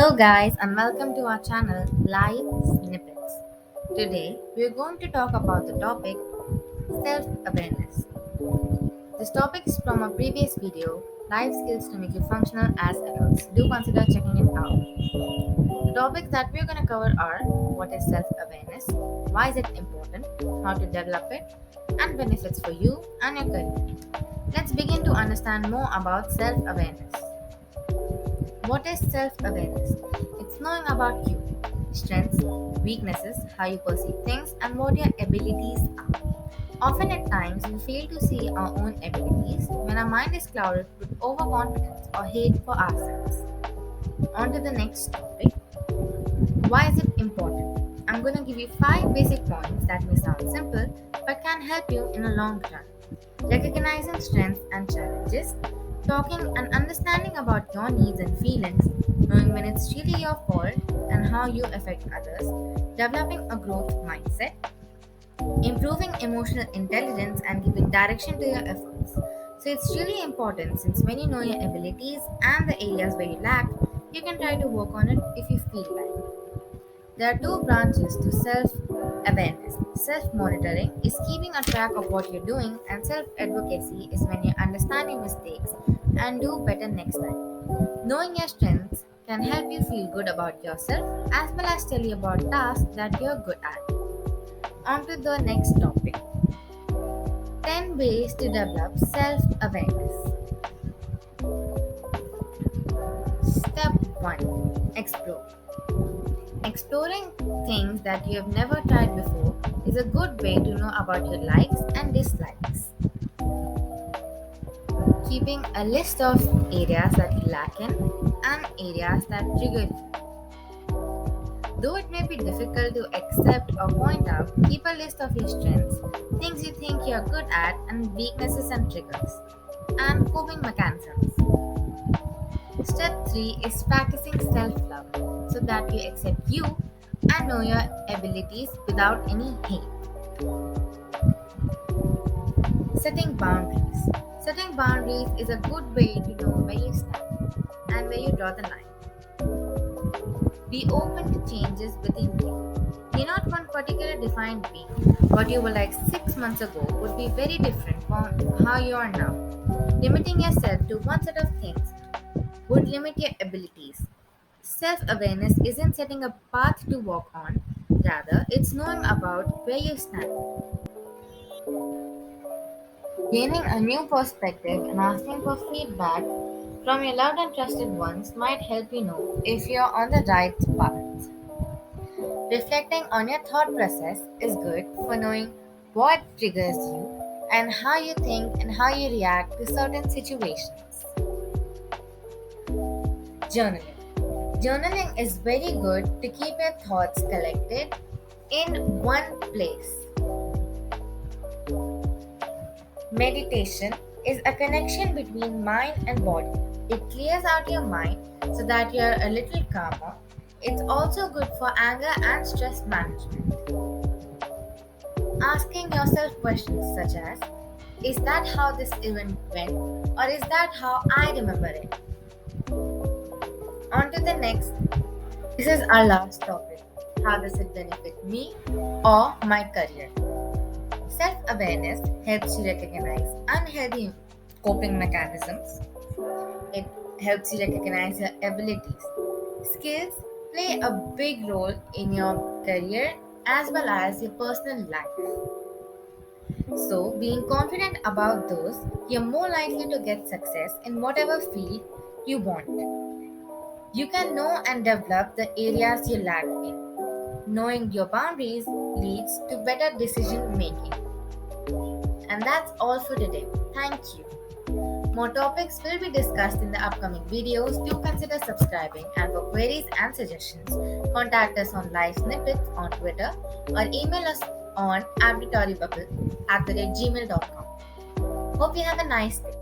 Hello, guys, and welcome to our channel Live Snippets. Today, we are going to talk about the topic self awareness. This topic is from a previous video, Life Skills to Make You Functional as Adults. Do consider checking it out. The topics that we are going to cover are what is self awareness, why is it important, how to develop it, and benefits for you and your career. Let's begin to understand more about self awareness. What is self awareness? It's knowing about you, strengths, weaknesses, how you perceive things, and what your abilities are. Often at times, we fail to see our own abilities when our mind is clouded with overconfidence or hate for ourselves. On to the next topic. Why is it important? I'm going to give you 5 basic points that may sound simple but can help you in a long run. Recognizing strengths and challenges, talking and understanding about your needs and feelings, knowing when it's really your fault and how you affect others, developing a growth mindset, improving emotional intelligence, and giving direction to your efforts. So it's really important since when you know your abilities and the areas where you lack, you can try to work on it if you feel like. There are two branches to self awareness. Self monitoring is keeping a track of what you're doing, and self advocacy is when you understand your mistakes and do better next time. Knowing your strengths can help you feel good about yourself as well as tell you about tasks that you're good at. On to the next topic, 10 ways to develop self awareness. Step 1, Explore. Exploring things that you have never tried before is a good way to know about your likes and dislikes. Keeping a list of areas that you lack in and areas that trigger you. Though it may be difficult to accept or point out, keep a list of your strengths, things you think you're good at, and weaknesses and triggers, and coping mechanisms. Step 3 is practicing self love so that you accept you and know your abilities without any hate. Setting boundaries. Setting boundaries is a good way to know where you stand and where you draw the line. Be open to changes within you. You're not one particular defined being. What you were like 6 months ago would be very different from how you are now. Limiting yourself to one set of things would limit your abilities. Self awareness isn't setting a path to walk on, rather, it's knowing about where you stand. Gaining a new perspective and asking for feedback from your loved and trusted ones might help you know if you're on the right path. Reflecting on your thought process is good for knowing what triggers you and how you think and how you react to certain situations. Journaling. Journaling is very good to keep your thoughts collected in one place. Meditation is a connection between mind and body. It clears out your mind so that you're a little calmer. It's also good for anger and stress management. Asking yourself questions such as, is that how this event went, or is that how I remember it? On to the next. This is our last topic. How does it benefit me or my career? Self awareness helps you recognize unhealthy coping mechanisms. It helps you recognize your abilities. Skills play a big role in your career as well as your personal life. So, being confident about those, you're more likely to get success in whatever field you want. You can know and develop the areas you lack in. Knowing your boundaries leads to better decision making. And that's all for today. Thank you. More topics will be discussed in the upcoming videos. Do consider subscribing, and for queries and suggestions, contact us on Live Snippets on Twitter or email us on abditorybubble@gmail.com. Hope you have a nice day.